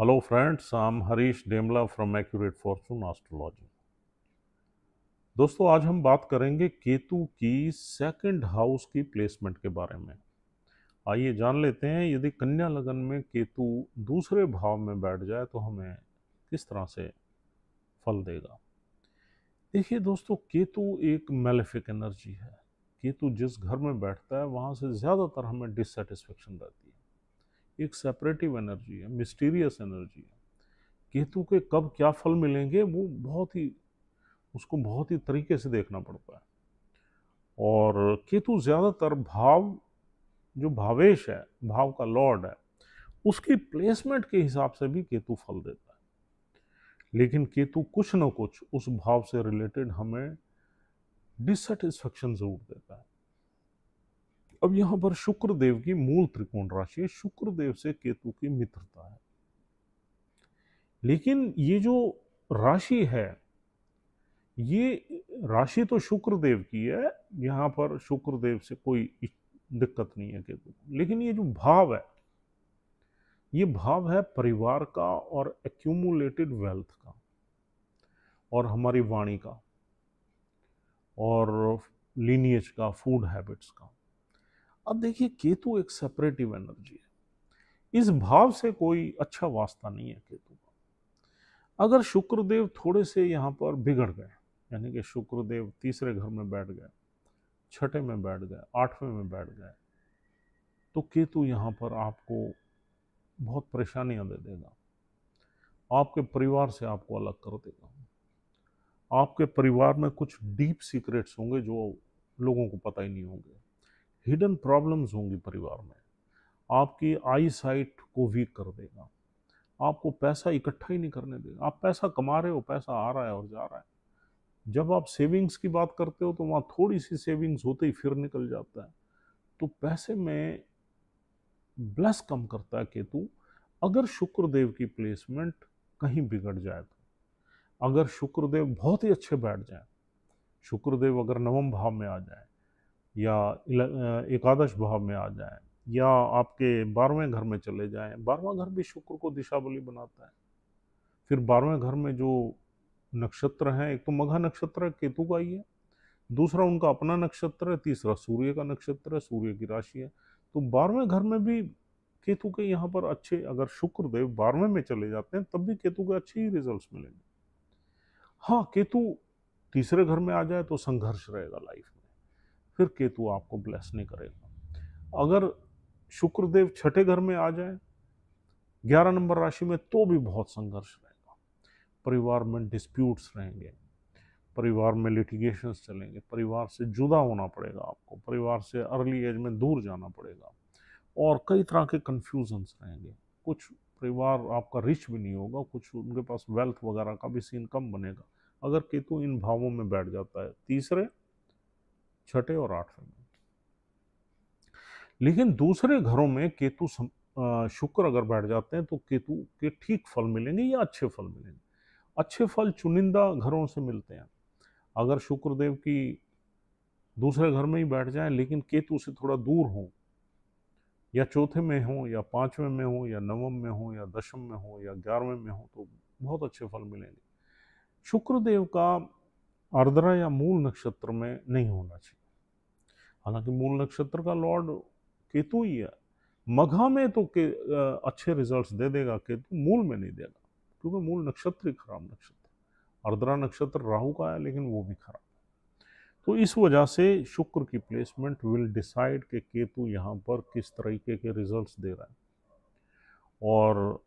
Hello friends, I'm Harish Demla from Accurate Fortune Astrology। दोस्तों आज हम बात करेंगे केतु की सेकंड हाउस की प्लेसमेंट के बारे में। आइए जान लेते हैं यदि कन्या लगन में केतु दूसरे भाव में बैठ जाए तो हमें किस तरह से फल देगा। देखिए दोस्तों, केतु एक मैलेफिक एनर्जी है। केतु जिस घर में बैठता है वहाँ से ज़्यादातर हमें डिससेटिस्फेक्शन रहती है। एक सेपरेटिव एनर्जी है, मिस्टीरियस एनर्जी है। केतु के कब क्या फल मिलेंगे वो उसको बहुत ही तरीके से देखना पड़ता है। और केतु ज़्यादातर भाव, जो भावेश है, भाव का लॉर्ड है, उसकी प्लेसमेंट के हिसाब से भी केतु फल देता है। लेकिन केतु कुछ न कुछ उस भाव से रिलेटेड हमें डिससेटिस्फेक्शन जरूर देता है। अब यहाँ पर शुक्र देव की मूल त्रिकोण राशि है, शुक्र देव से केतु की मित्रता है। लेकिन ये जो राशि है, ये राशि तो शुक्र देव की है, यहाँ पर शुक्र देव से कोई दिक्कत नहीं है केतु को। लेकिन ये जो भाव है, ये भाव है परिवार का और एक्यूमुलेटेड वेल्थ का और हमारी वाणी का और लीनिएज का, फूड हैबिट्स का। अब देखिए, केतु एक सेपरेटिव एनर्जी है, इस भाव से कोई अच्छा वास्ता नहीं है केतु का। अगर शुक्रदेव थोड़े से यहाँ पर बिगड़ गए, यानी कि शुक्रदेव तीसरे घर में बैठ गए, छठे में बैठ गए, आठवें में बैठ गए, तो केतु यहाँ पर आपको बहुत परेशानियां दे देगा। आपके परिवार से आपको अलग कर देगा। आपके परिवार में कुछ डीप सीक्रेट्स होंगे जो लोगों को पता ही नहीं होंगे। हिडन प्रॉब्लम्स होंगी परिवार में। आपकी आई साइट को वीक कर देगा। आपको पैसा इकट्ठा ही नहीं करने देगा। आप पैसा कमा रहे हो, पैसा आ रहा है और जा रहा है। जब आप सेविंग्स की बात करते हो तो वहाँ थोड़ी सी सेविंग्स होते ही फिर निकल जाता है। तो पैसे में ब्लेस कम करता है केतु। अगर शुक्रदेव की प्लेसमेंट कहीं बिगड़ जाए तो, अगर शुक्रदेव बहुत ही अच्छे बैठ जाए, शुक्रदेव अगर नवम भाव में आ जाए या एकादश भाव में आ जाए या आपके 12वें घर में चले जाएं, 12वां घर भी शुक्र को दिशा बली बनाता है। फिर 12वें घर में जो नक्षत्र हैं, एक तो मघा नक्षत्र केतु का ही है, दूसरा उनका अपना नक्षत्र है, तीसरा सूर्य का नक्षत्र है, सूर्य की राशि है। तो 12वें घर में भी केतु के यहाँ पर अच्छे, अगर शुक्रदेव 12वें में चले जाते हैं तब भी केतु के अच्छे ही रिजल्ट्स मिलेंगे। हाँ, केतु तीसरे घर में आ जाए तो संघर्ष रहेगा लाइफ में, फिर केतु आपको ब्लेस नहीं करेगा। अगर शुक्रदेव छठे घर में आ जाए 11 नंबर राशि में, तो भी बहुत संघर्ष रहेगा। परिवार में डिस्प्यूट्स रहेंगे, परिवार में लिटिगेशंस चलेंगे, परिवार से जुदा होना पड़ेगा आपको, परिवार से अर्ली एज में दूर जाना पड़ेगा और कई तरह के कन्फ्यूजन्स रहेंगे। कुछ परिवार आपका रिच भी नहीं होगा, कुछ उनके पास वेल्थ वगैरह का भी सीन कम बनेगा अगर केतु इन भावों में बैठ जाता है, तीसरे, छठे और आठवें में। लेकिन दूसरे घरों में केतु शुक्र अगर बैठ जाते हैं तो केतु के ठीक फल मिलेंगे या अच्छे फल मिलेंगे। अच्छे फल चुनिंदा घरों से मिलते हैं। अगर शुक्रदेव की दूसरे घर में ही बैठ जाए लेकिन केतु से थोड़ा दूर हो, या चौथे में हो या पांचवें में हो या नवम में हो या दशम में हो या 11वें में हो, तो बहुत अच्छे फल मिलेंगे। शुक्रदेव का आर्द्रा या मूल नक्षत्र में नहीं होना चाहिए। हालांकि मूल नक्षत्र का लॉर्ड केतु ही है। मघा में तो अच्छे रिजल्ट्स दे देगा केतु, मूल में नहीं देगा, क्योंकि मूल नक्षत्र ही खराब नक्षत्र। आर्द्रा नक्षत्र राहु का है लेकिन वो भी खराब है। तो इस वजह से शुक्र की प्लेसमेंट विल डिसाइड कि केतु यहाँ पर किस तरीके के रिजल्ट्स दे रहा है। और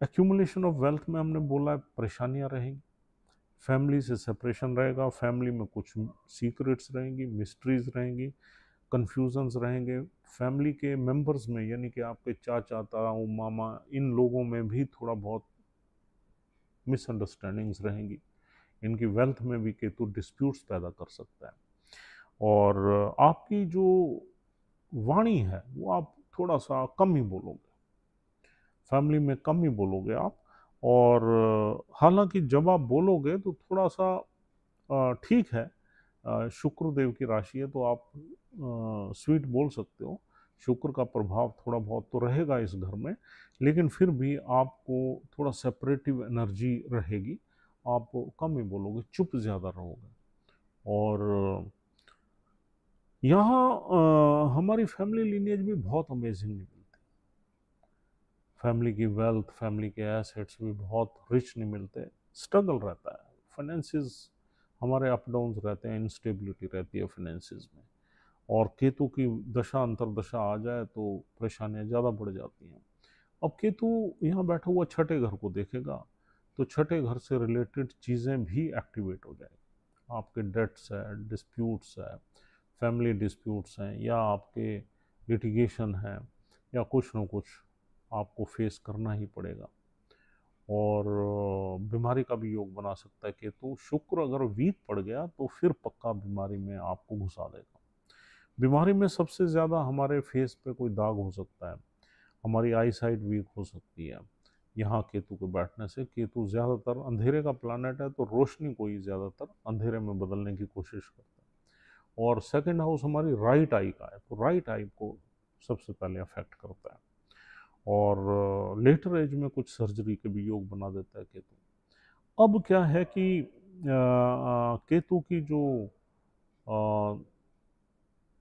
एक्यूमुलेशन ऑफ वेल्थ में हमने बोला है परेशानियां रहेंगी, फैमिली से सेपरेशन रहेगा, फैमिली में कुछ सीक्रेट्स रहेंगी, मिस्ट्रीज रहेंगी, कन्फ्यूजन्स रहेंगे। फैमिली के मेंबर्स में, यानी कि आपके चाचा, ताऊ, मामा, इन लोगों में भी थोड़ा बहुत मिसअंडरस्टैंडिंग्स रहेंगी। इनकी वेल्थ में भी केतु डिस्प्यूट्स पैदा कर सकता है। और आपकी जो वाणी है वो आप थोड़ा सा कम ही बोलोगे, फैमिली में कम ही बोलोगे आप। और हालांकि जब आप बोलोगे तो थोड़ा सा ठीक है, शुक्रदेव की राशि है तो आप स्वीट बोल सकते हो, शुक्र का प्रभाव थोड़ा बहुत तो रहेगा इस घर में, लेकिन फिर भी आपको थोड़ा सेपरेटिव एनर्जी रहेगी। आप कम ही बोलोगे, चुप ज़्यादा रहोगे। और यहाँ हमारी फैमिली लीनिएज भी बहुत अमेजिंग नहीं मिलती। फैमिली की वेल्थ, फैमिली के एसेट्स भी बहुत रिच नहीं मिलते। स्ट्रगल रहता है, फाइनेंसिस हमारे अप डाउन रहते हैं, इंस्टेबिलिटी रहती है फाइनेंसिस में। और केतु की दशा अंतरदशा आ जाए तो परेशानियां ज़्यादा बढ़ जाती हैं। अब केतु यहाँ बैठा हुआ छठे घर को देखेगा, तो छठे घर से रिलेटेड चीज़ें भी एक्टिवेट हो जाएगी। आपके डेट्स है, डिस्प्यूट्स है, फैमिली डिस्प्यूट्स हैं, या आपके लिटिगेशन है, या कुछ न कुछ आपको फेस करना ही पड़ेगा। और बीमारी का भी योग बना सकता है केतु। शुक्र अगर वीक पड़ गया तो फिर पक्का बीमारी में आपको घुसा देगा। बीमारी में सबसे ज़्यादा हमारे फेस पे कोई दाग हो सकता है, हमारी आई साइट वीक हो सकती है यहाँ केतु के बैठने से। केतु ज़्यादातर अंधेरे का प्लानट है, तो रोशनी को ही ज़्यादातर अंधेरे में बदलने की कोशिश करता है। और सेकंड हाउस हमारी राइट आई का है, तो राइट आई को सबसे पहले अफेक्ट करता है। और लेटर एज में कुछ सर्जरी के भी योग बना देता है केतु। अब क्या है कि केतु की जो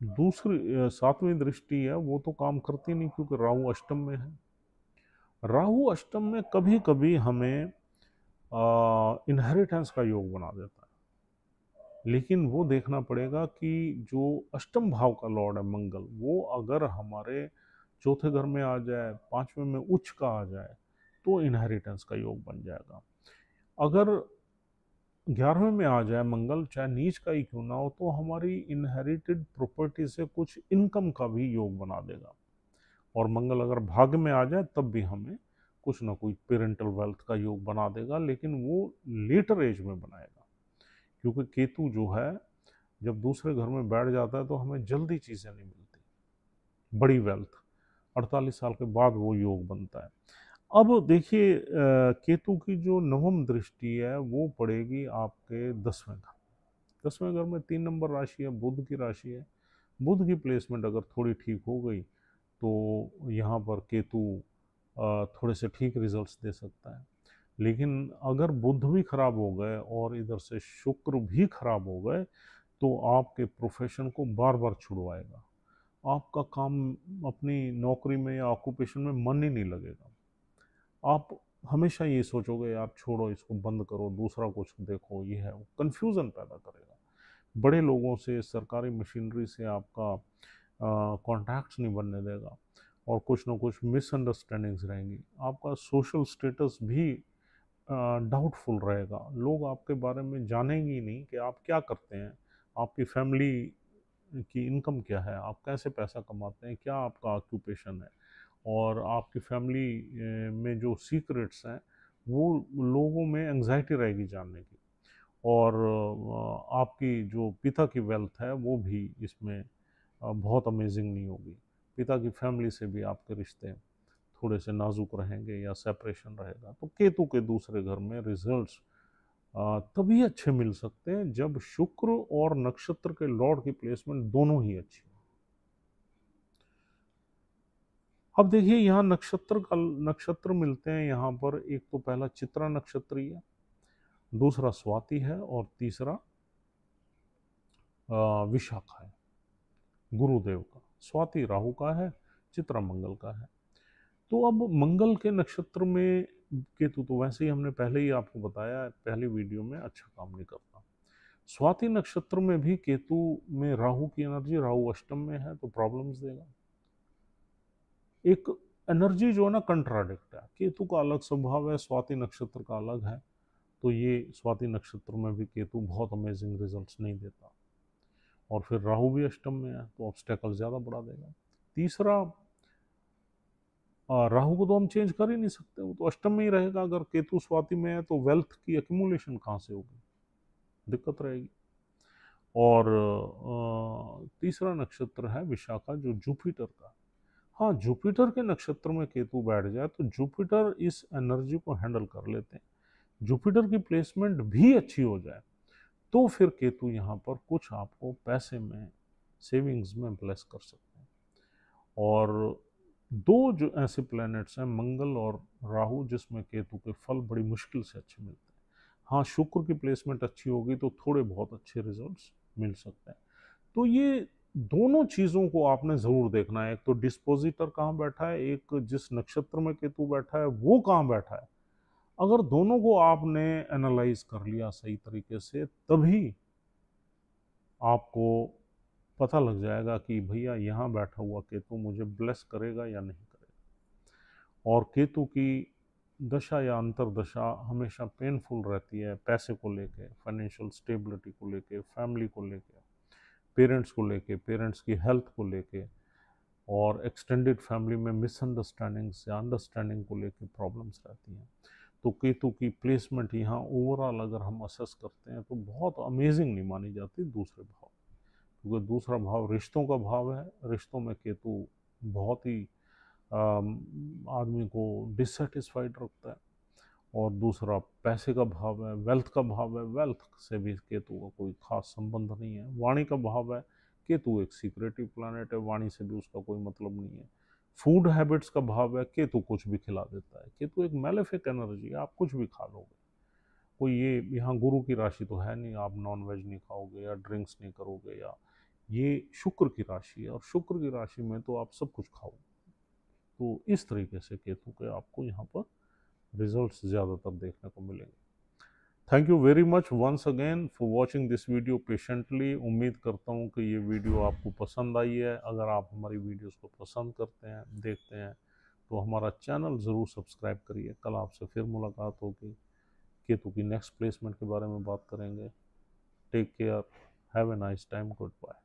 दूसरी सातवीं दृष्टि है वो तो काम करती नहीं, क्योंकि राहु अष्टम में है। राहु अष्टम में कभी कभी हमें इनहेरिटेंस का योग बना देता है, लेकिन वो देखना पड़ेगा कि जो अष्टम भाव का लॉर्ड है मंगल, वो अगर हमारे चौथे घर में आ जाए, पांचवें में उच्च का आ जाए, तो इनहेरिटेंस का योग बन जाएगा। अगर 11वें में आ जाए मंगल, चाहे नीच का ही क्यों ना हो, तो हमारी इनहेरिटेड प्रॉपर्टी से कुछ इनकम का भी योग बना देगा। और मंगल अगर भाग्य में आ जाए तब भी हमें कुछ ना कुछ पेरेंटल वेल्थ का योग बना देगा, लेकिन वो लेटर एज में बनाएगा। क्योंकि केतु जो है जब दूसरे घर में बैठ जाता है तो हमें जल्दी चीज़ें नहीं मिलती, बड़ी वेल्थ 48 साल के बाद वो योग बनता है। अब देखिए केतु की जो नवम दृष्टि है वो पड़ेगी आपके 10वें घर। 10वें घर में 3 नंबर राशि है, बुध की राशि है। बुध की प्लेसमेंट अगर थोड़ी ठीक हो गई तो यहाँ पर केतु थोड़े से ठीक रिजल्ट्स दे सकता है। लेकिन अगर बुध भी खराब हो गए और इधर से शुक्र भी खराब हो गए तो आपके प्रोफेशन को बार बार छुड़वाएगा। आपका काम, अपनी नौकरी में या ऑक्यूपेशन में मन ही नहीं लगेगा। आप हमेशा ये सोचोगे यार छोड़ो इसको, बंद करो, दूसरा कुछ देखो, ये है वो कन्फ्यूज़न पैदा करेगा। बड़े लोगों से, सरकारी मशीनरी से आपका कॉन्टैक्ट्स नहीं बनने देगा, और कुछ ना कुछ मिसअंडरस्टैंडिंग्स रहेंगी। आपका सोशल स्टेटस भी डाउटफुल रहेगा। लोग आपके बारे में जानेंगे ही नहीं कि आप क्या करते हैं, आपकी फैमिली की इनकम क्या है, आप कैसे पैसा कमाते हैं, क्या आपका ऑक्यूपेशन है। और आपकी फैमिली में जो सीक्रेट्स हैं वो लोगों में एंजाइटी रहेगी जानने की। और आपकी जो पिता की वेल्थ है वो भी इसमें बहुत अमेजिंग नहीं होगी। पिता की फैमिली से भी आपके रिश्ते थोड़े से नाजुक रहेंगे या सेपरेशन रहेगा। तो केतु के दूसरे घर में रिजल्ट्स तभी अच्छे मिल सकते हैं जब शुक्र और नक्षत्र के लॉर्ड की प्लेसमेंट दोनों ही अच्छी हो। अब देखिए यहाँ नक्षत्र मिलते हैं यहाँ पर। एक तो पहला चित्रा नक्षत्री है, दूसरा स्वाति है, और तीसरा विशाखा है, गुरुदेव का। स्वाति राहु का है, चित्रा मंगल का है। तो अब मंगल के नक्षत्र में केतु, तो वैसे ही हमने पहले ही आपको बताया पहली वीडियो में, अच्छा काम नहीं करता। स्वाति नक्षत्र में भी केतु में राहु की एनर्जी, राहु अष्टम में है तो प्रॉब्लम्स देगा। एक एनर्जी जो है ना कंट्राडिक्ट है, केतु का अलग स्वभाव है, स्वाति नक्षत्र का अलग है। तो ये स्वाति नक्षत्र में भी केतु बहुत अमेजिंग रिजल्ट्स नहीं देता। और फिर राहु भी अष्टम में है तो ऑब्स्टेकल ज़्यादा बढ़ा देगा। तीसरा, राहु को तो हम चेंज कर ही नहीं सकते, वो तो अष्टम में ही रहेगा। अगर केतु स्वाति में है तो वेल्थ की एक्यूमुलेशन कहाँ से होगी, दिक्कत रहेगी। और तीसरा नक्षत्र है विशाखा, जो जुपिटर का। हाँ, जुपिटर के नक्षत्र में केतु बैठ जाए तो जुपिटर इस एनर्जी को हैंडल कर लेते हैं। जुपिटर की प्लेसमेंट भी अच्छी हो जाए तो फिर केतु यहाँ पर कुछ आपको पैसे में, सेविंग्स में ब्लेस कर सकते हैं। और दो जो ऐसे प्लैनेट्स हैं मंगल और राहु जिसमें केतु के फल बड़ी मुश्किल से अच्छे मिलते हैं। हाँ, शुक्र की प्लेसमेंट अच्छी होगी तो थोड़े बहुत अच्छे रिजल्ट्स मिल सकते हैं। तो ये दोनों चीज़ों को आपने ज़रूर देखना है, एक तो डिस्पोजिटर कहाँ बैठा है, एक जिस नक्षत्र में केतु बैठा है वो कहाँ बैठा है। अगर दोनों को आपने एनालाइज कर लिया सही तरीके से, तभी आपको पता लग जाएगा कि भैया यहाँ बैठा हुआ केतु मुझे ब्लेस करेगा या नहीं करेगा। और केतु की दशा या अंतरदशा हमेशा पेनफुल रहती है, पैसे को लेके, फाइनेंशियल स्टेबिलिटी को लेके, फैमिली को लेके, पेरेंट्स को लेके, पेरेंट्स की हेल्थ को लेके, और एक्सटेंडेड फैमिली में मिसअंडरस्टैंडिंग्स या अंडरस्टैंडिंग को लेके प्रॉब्लम्स रहती हैं। तो केतु की प्लेसमेंट यहाँ ओवरऑल अगर हम असेस करते हैं तो बहुत अमेजिंग नहीं मानी जाती दूसरे भाव, क्योंकि दूसरा भाव रिश्तों का भाव है। रिश्तों में केतु बहुत ही आदमी को डिससेटिस्फाइड रखता है। और दूसरा पैसे का भाव है, वेल्थ का भाव है, वेल्थ से भी केतु का कोई खास संबंध नहीं है। वाणी का भाव है, केतु एक सीक्रेटिव प्लैनेट है, वाणी से भी उसका कोई मतलब नहीं है। फूड हैबिट्स का भाव है, केतु कुछ भी खिला देता है। केतु एक मैलेफिक एनर्जी है, आप कुछ भी खा लोगे। कोई ये यहाँ गुरु की राशि तो है नहीं, आप नॉन वेज नहीं खाओगे या ड्रिंक्स नहीं करोगे, या ये शुक्र की राशि है और शुक्र की राशि में तो आप सब कुछ खाओगे। तो इस तरीके से केतु के आपको यहाँ पर रिजल्ट्स ज़्यादातर देखने को मिलेंगे। Thank you very much once again for watching this video patiently. उम्मीद करता हूँ कि ये वीडियो आपको पसंद आई है। अगर आप हमारी वीडियोस को पसंद करते हैं, देखते हैं, तो हमारा चैनल ज़रूर सब्सक्राइब करिए। कल आपसे फिर मुलाकात होगी, केतु की नेक्स्ट प्लेसमेंट के बारे में बात करेंगे। Take care, have a nice time, good bye.